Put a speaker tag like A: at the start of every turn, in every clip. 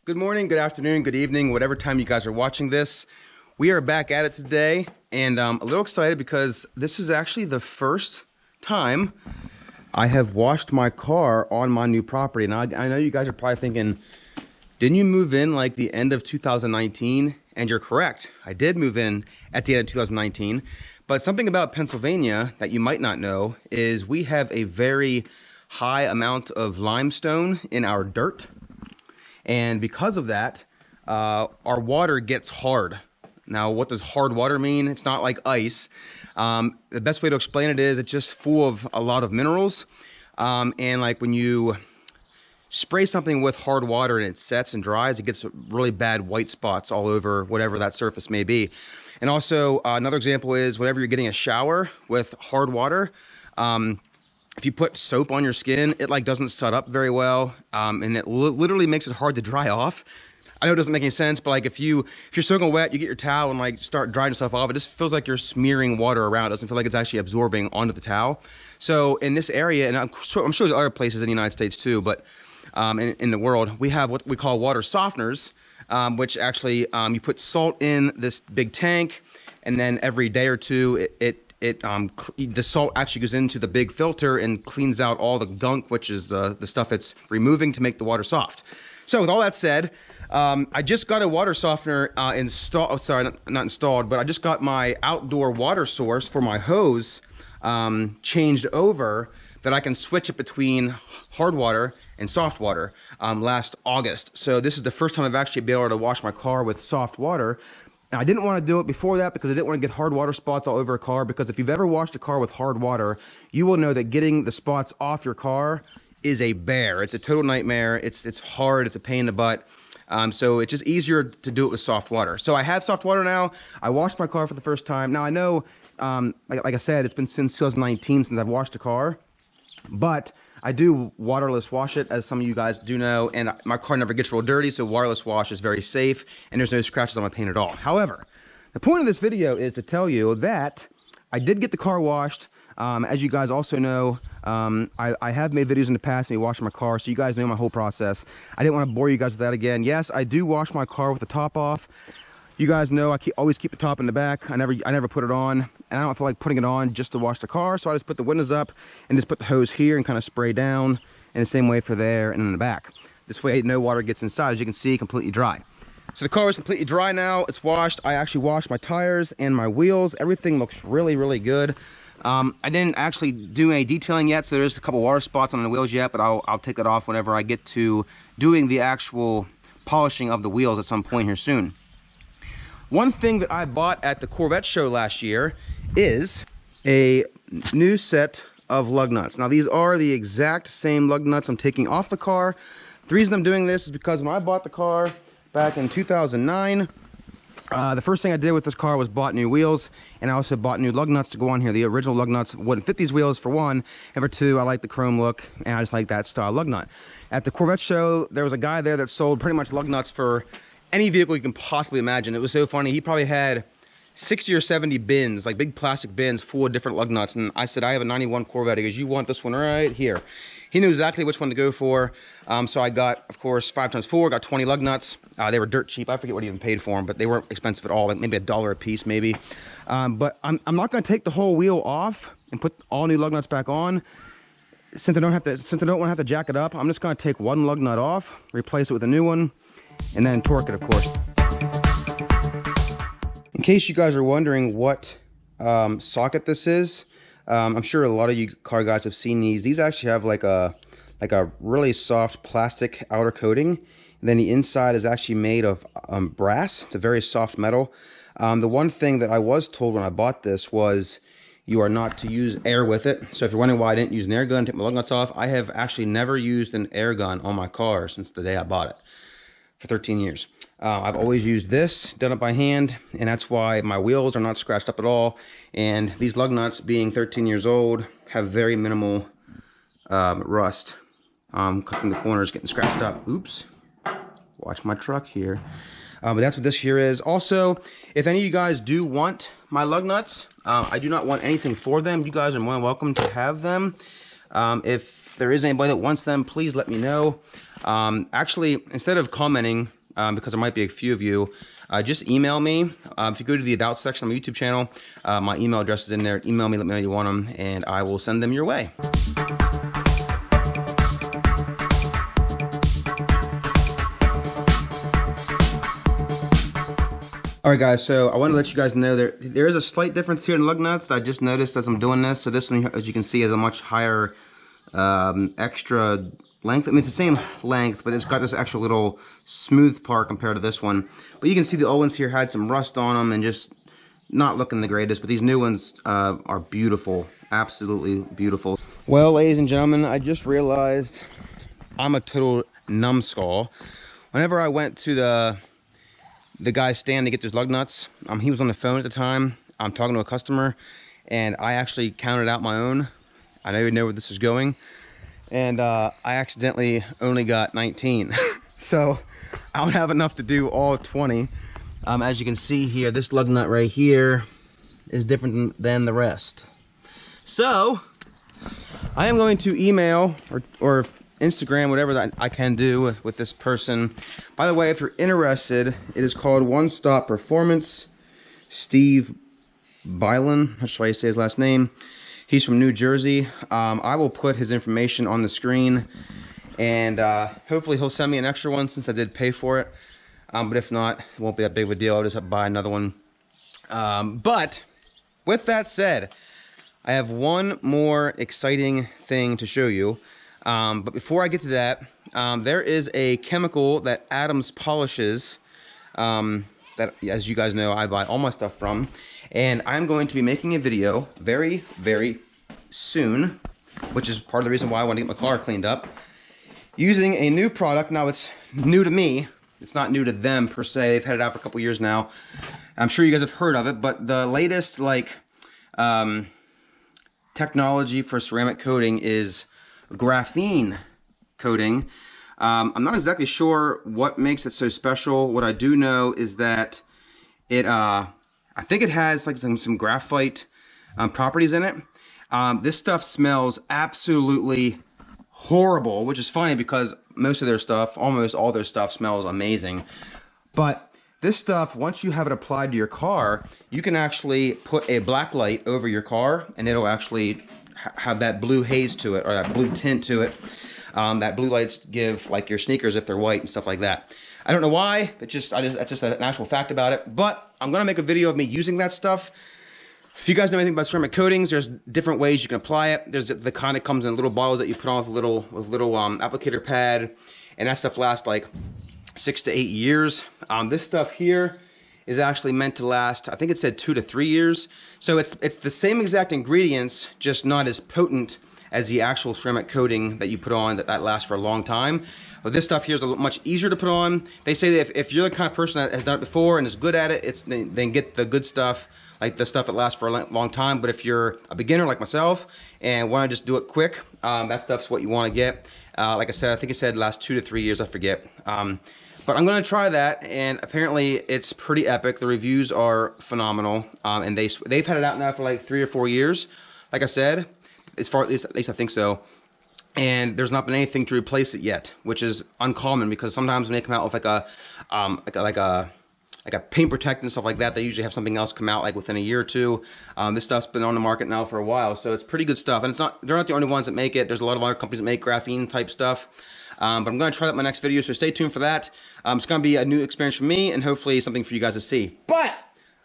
A: Good morning, good afternoon, good evening, whatever time you guys are watching this. We are back at it today, and I'm a little excited because this is actually the first time I have washed my car on my new property. Now, I know you guys are probably thinking, didn't you move in like the end of 2019? And you're correct. I did move in at the end of 2019. But something about Pennsylvania that you might not know is we have a very high amount of limestone in our dirt. And because of that, our water gets hard. Now, what does hard water mean? It's not like ice. The best way to explain it is it's just full of a lot of minerals. And like when you spray something with hard water and it sets and dries, it gets really bad white spots all over whatever that surface may be. And also, another example is whenever you're getting a shower with hard water, if you put soap on your skin, it like doesn't set up very well, and it literally makes it hard to dry off. I know it doesn't make any sense, but like if you're soaking wet, you get your towel and like start drying yourself off, it just feels like you're smearing water around. It doesn't feel like it's actually absorbing onto the towel. So in this area, and I'm sure there's other places in the United States too, but in the world, we have what we call water softeners, which actually you put salt in this big tank, and then every day or two, the salt actually goes into the big filter and cleans out all the gunk, which is the stuff it's removing to make the water soft. So with all that said, I just got a water softener installed. Oh, sorry, not installed, but I just got my outdoor water source for my hose changed over that I can switch it between hard water and soft water last August. So this is the first time I've actually been able to wash my car with soft water. Now, I didn't want to do it before that because I didn't want to get hard water spots all over a car, because if you've ever washed a car with hard water, you will know that getting the spots off your car is a bear. It's a total nightmare. It's hard. It's a pain in the butt. So it's just easier to do it with soft water. So I have soft water now. I washed my car for the first time. Now, I know, like I said, it's been since 2019 since I've washed a car, but I do waterless wash it, as some of you guys do know, and my car never gets real dirty, so waterless wash is very safe, and there's no scratches on my paint at all. However, the point of this video is to tell you that I did get the car washed. As you guys also know, I have made videos in the past of me washing my car, so you guys know my whole process. I didn't want to bore you guys with that again. Yes, I do wash my car with the top off. You guys know I always keep the top in the back. I never put it on, and I don't feel like putting it on just to wash the car, so I just put the windows up and just put the hose here and kind of spray down, and the same way for there and in the back. This way no water gets inside, as you can see, completely dry. So the car is completely dry now. It's washed. I actually washed my tires and my wheels. Everything looks really, really good. I didn't actually do any detailing yet, so there's a couple water spots on the wheels yet, but I'll take that off whenever I get to doing the actual polishing of the wheels at some point here soon. One thing that I bought at the Corvette show last year is a new set of lug nuts. Now, these are the exact same lug nuts I'm taking off the car. The reason I'm doing this is because when I bought the car back in 2009, the first thing I did with this car was bought new wheels, and I also bought new lug nuts to go on here. The original lug nuts wouldn't fit these wheels, for one, and for two, I like the chrome look, and I just like that style lug nut. At the Corvette show, there was a guy there that sold pretty much lug nuts for any vehicle you can possibly imagine. It was so funny. He probably had 60 or 70 bins, like big plastic bins full of different lug nuts. And I said, I have a 91 Corvette. He goes, you want this one right here. He knew exactly which one to go for. So I got, of course, 5x4, got 20 lug nuts. They were dirt cheap. I forget what he even paid for them, but they weren't expensive at all. Like maybe $1 a piece, maybe. But I'm not going to take the whole wheel off and put all new lug nuts back on. Since I don't want to have to jack it up, I'm just going to take one lug nut off, replace it with a new one, and then torque it, of course. In case you guys are wondering what socket this is, I'm sure a lot of you car guys have seen these. These actually have like a really soft plastic outer coating, and then the inside is actually made of brass. It's a very soft metal. The one thing that I was told when I bought this was you are not to use air with it. So if you're wondering why I didn't use an air gun to take my lug nuts off, I have actually never used an air gun on my car since the day I bought it. For 13 years. I've always used this, done it by hand, and that's why my wheels are not scratched up at all. And these lug nuts, being 13 years old, have very minimal rust. Cutting the corners, getting scratched up. Oops. Watch my truck here. But that's what this here is. Also, if any of you guys do want my lug nuts, I do not want anything for them. You guys are more than welcome to have them. If if there is anybody that wants them, please let me know. Actually, instead of commenting, because there might be a few of you, just email me. If you go to the About section on my YouTube channel, my email address is in there. Email me, let me know you want them, and I will send them your way. Alright guys, so I want to let you guys know there is a slight difference here in lug nuts that I just noticed as I'm doing this. So this one, as you can see, has a much higher extra length. I mean, it's the same length, but it's got this extra little smooth part compared to this one. But you can see the old ones here had some rust on them and just not looking the greatest, but these new ones are beautiful, absolutely beautiful. Well, ladies and gentlemen, I just realized I'm a total numbskull. Whenever I went to the guy's stand to get those lug nuts, he was on the phone at the time. I'm talking to a customer, and I actually counted out my own. I don't even know where this is going, and I accidentally only got 19. So I don't have enough to do all 20. As you can see here, this lug nut right here is different than the rest. So I am going to email or Instagram, whatever that I can do with this person. By the way, if you're interested, it is called One Stop Performance. Steve Bielen, that's how you say his last name. He's from New Jersey. I will put his information on the screen, and hopefully he'll send me an extra one since I did pay for it. But if not, it won't be that big of a deal. I'll just have to buy another one. But with that said, I have one more exciting thing to show you. But before I get to that, there is a chemical that Adams polishes, that, as you guys know, I buy all my stuff from. And I'm going to be making a video very, very soon, which is part of the reason why I want to get my car cleaned up, using a new product. Now, it's new to me. It's not new to them, per se. They've had it out for a couple years now. I'm sure you guys have heard of it, but the latest, technology for ceramic coating is graphene coating. I'm not exactly sure what makes it so special. What I do know is that it, I think it has like some graphite properties in it. This stuff smells absolutely horrible, which is funny because most of their stuff, almost all their stuff, smells amazing. But this stuff, once you have it applied to your car, you can actually put a black light over your car, and it'll actually have that blue haze to it, or that blue tint to it. That blue lights give like your sneakers if they're white and stuff like that. I don't know why, but that's just an actual fact about it. But I'm gonna make a video of me using that stuff. If you guys know anything about ceramic coatings, there's different ways you can apply it. There's the kind that comes in little bottles that you put on with little applicator pad, and that stuff lasts like 6 to 8 years. This stuff here is actually meant to last, I think it said 2 to 3 years. So it's the same exact ingredients, just not as potent as the actual ceramic coating that you put on that lasts for a long time. But this stuff here is much easier to put on. They say that if you're the kind of person that has done it before and is good at it, then get the good stuff, like the stuff that lasts for a long time. But if you're a beginner like myself and want to just do it quick, that stuff's what you want to get. Like I said, I think it said last 2 to 3 years, I forget. But I'm going to try that, and apparently it's pretty epic. The reviews are phenomenal, and they've had it out now for like 3 or 4 years. Like I said, at least I think so. And there's not been anything to replace it yet, which is uncommon because sometimes when they come out with like a paint protectant and stuff like that, they usually have something else come out like within a year or two. This stuff's been on the market now for a while, so it's pretty good stuff. And they're not the only ones that make it. There's a lot of other companies that make graphene type stuff. But I'm going to try that in my next video, so stay tuned for that. It's going to be a new experience for me and hopefully something for you guys to see. But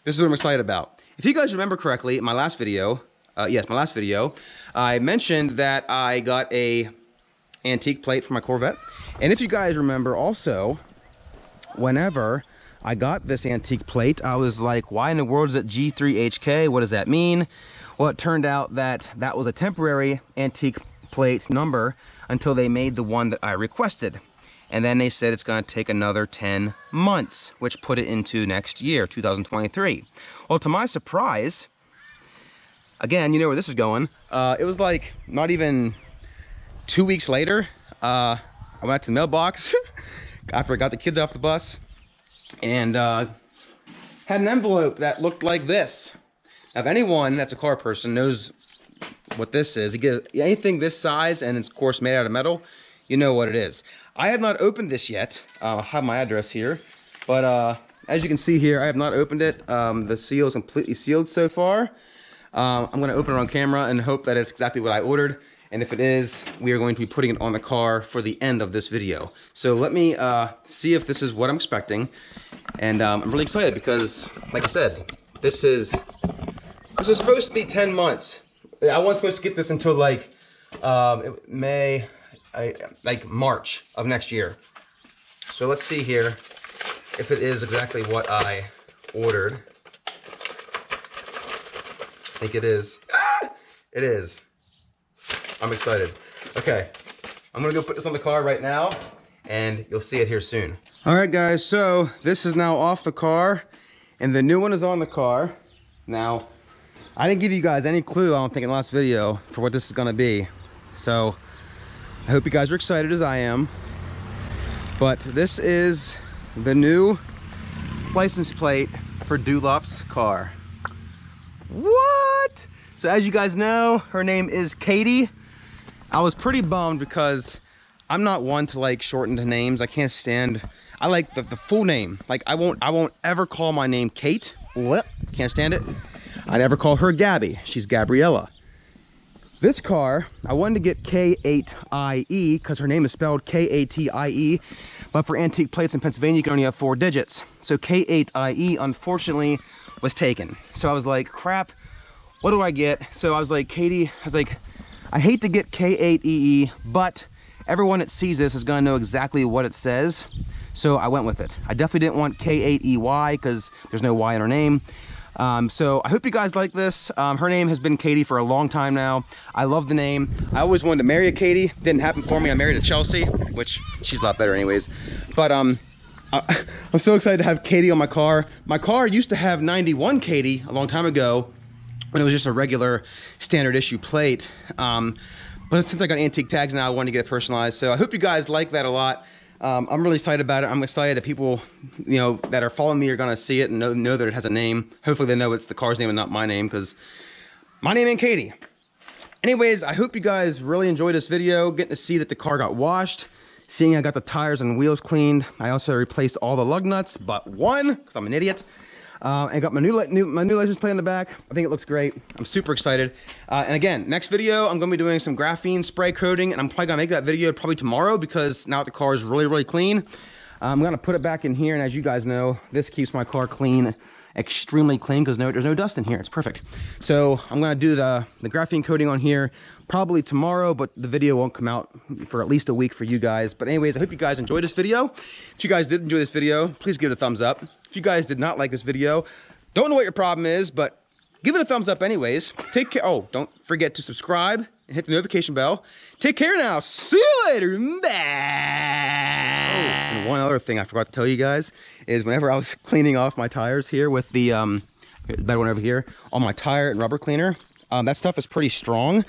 A: this is what I'm excited about. If you guys remember correctly, in my last video, I mentioned that I got a antique plate for my Corvette. And if you guys remember also, whenever I got this antique plate, I was like, why in the world is it G3HK? What does that mean? Well, it turned out that that was a temporary antique plate number until they made the one that I requested. And then they said it's going to take another 10 months, which put it into next year, 2023. Well, to my surprise, again, you know where this is going. It was like not even 2 weeks later, I went to the mailbox after I got the kids off the bus and had an envelope that looked like this. Now, if anyone that's a car person knows what this is. You get anything this size and it's of course made out of metal, you know what it is. I have not opened this yet. I have my address here, but as you can see here, I have not opened it. The seal is completely sealed so far. I'm going to open it on camera and hope that it's exactly what I ordered. And if it is, we are going to be putting it on the car for the end of this video. So let me see if this is what I'm expecting. And I'm really excited because, like I said, this is supposed to be 10 months. I wasn't supposed to get this until like March of next year. So let's see here if it is exactly what I ordered. I think it is. Ah! It is. I'm excited. Okay, I'm gonna go put this on the car right now and you'll see it here soon. All right guys, so this is now off the car and the new one is on the car. Now, I didn't give you guys any clue, I don't think, in the last video for what this is gonna be. So, I hope you guys are excited as I am. But this is the new license plate for Doulop's car. What? So as you guys know, her name is Katie. I was pretty bummed because I'm not one to like shortened names. I can't stand, I like the full name. Like I won't ever call my name Kate. What? Can't stand it. I never call her Gabby. She's Gabriella. This car, I wanted to get K8IE because her name is spelled K-A-T-I-E, but for antique plates in Pennsylvania, you can only have 4 digits. So K8IE, unfortunately, was taken. So I was like, crap, what do I get? So I was like, Katie, I hate to get K8EE, but everyone that sees this is gonna know exactly what it says. So I went with it. I definitely didn't want K8EY because there's no Y in her name. So I hope you guys like this. Her name has been Katie for a long time now. I love the name. I always wanted to marry a Katie. Didn't happen for me. I married a Chelsea, which she's a lot better anyways. But I'm so excited to have Katie on my car. My car used to have 91 Katie a long time ago when it was just a regular standard issue plate. But since I got antique tags now, I wanted to get it personalized. So I hope you guys like that a lot. I'm really excited about it. I'm excited that people, you know, that are following me are gonna see it and know that it has a name. Hopefully they know it's the car's name and not my name, because my name ain't Katie. Anyways, I hope you guys really enjoyed this video, getting to see that the car got washed, seeing I got the tires and wheels cleaned. I also replaced all the lug nuts but one, because I'm an idiot. And got my new license plate in the back. I think it looks great. I'm super excited. And again, next video, I'm gonna be doing some graphene spray coating, and I'm probably gonna make that video probably tomorrow because now that the car is really, really clean. I'm gonna put it back in here, and as you guys know, this keeps my car clean, extremely clean, because there's no dust in here. It's perfect. So I'm gonna do the graphene coating on here probably tomorrow, but the video won't come out for at least a week for you guys. But anyways, I hope you guys enjoyed this video. If you guys did enjoy this video, please give it a thumbs up. If you guys did not like this video, don't know what your problem is, but give it a thumbs up anyways. Take care. Oh, don't forget to subscribe and hit the notification bell. Take care now. See you later. Bye. Oh, and one other thing I forgot to tell you guys is whenever I was cleaning off my tires here with the better one over here on my tire and rubber cleaner, that stuff is pretty strong.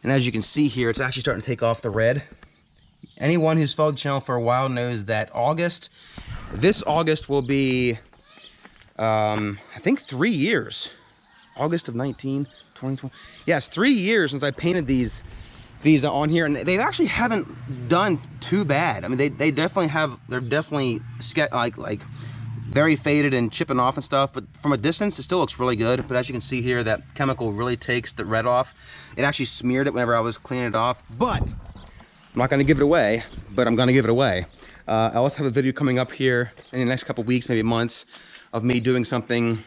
A: And as you can see here, it's actually starting to take off the red. Anyone who's followed the channel for a while knows that this August will be, I think 3 years. August of 2020. Yes, 3 years since I painted these on here, and they actually haven't done too bad. I mean, they definitely have, they're definitely like very faded and chipping off and stuff, but from a distance it still looks really good. But as you can see here, that chemical really takes the red off. It actually smeared it whenever I was cleaning it off, but I'm not going to give it away, but I'm going to give it away. I also have a video coming up here in the next couple weeks, maybe months, of me doing something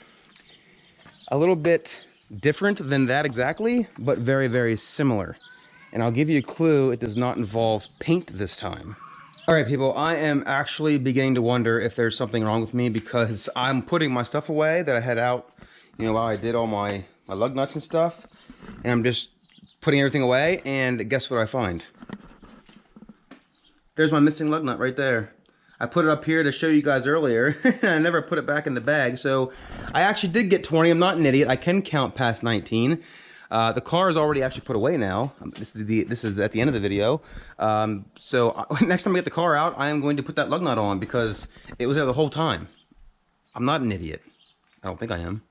A: a little bit different than that exactly, but very, very similar. And I'll give you a clue, it does not involve paint this time. All right, people, I am actually beginning to wonder if there's something wrong with me, because I'm putting my stuff away that I had out, you know, while I did all my lug nuts and stuff, and I'm just putting everything away, and guess what I find? There's my missing lug nut right there. I put it up here to show you guys earlier, and I never put it back in the bag, so I actually did get 20. I'm not an idiot. I can count past 19. The car is already actually put away now. This is at the end of the video. So next time I get the car out, I am going to put that lug nut on because it was there the whole time. I'm not an idiot. I don't think I am.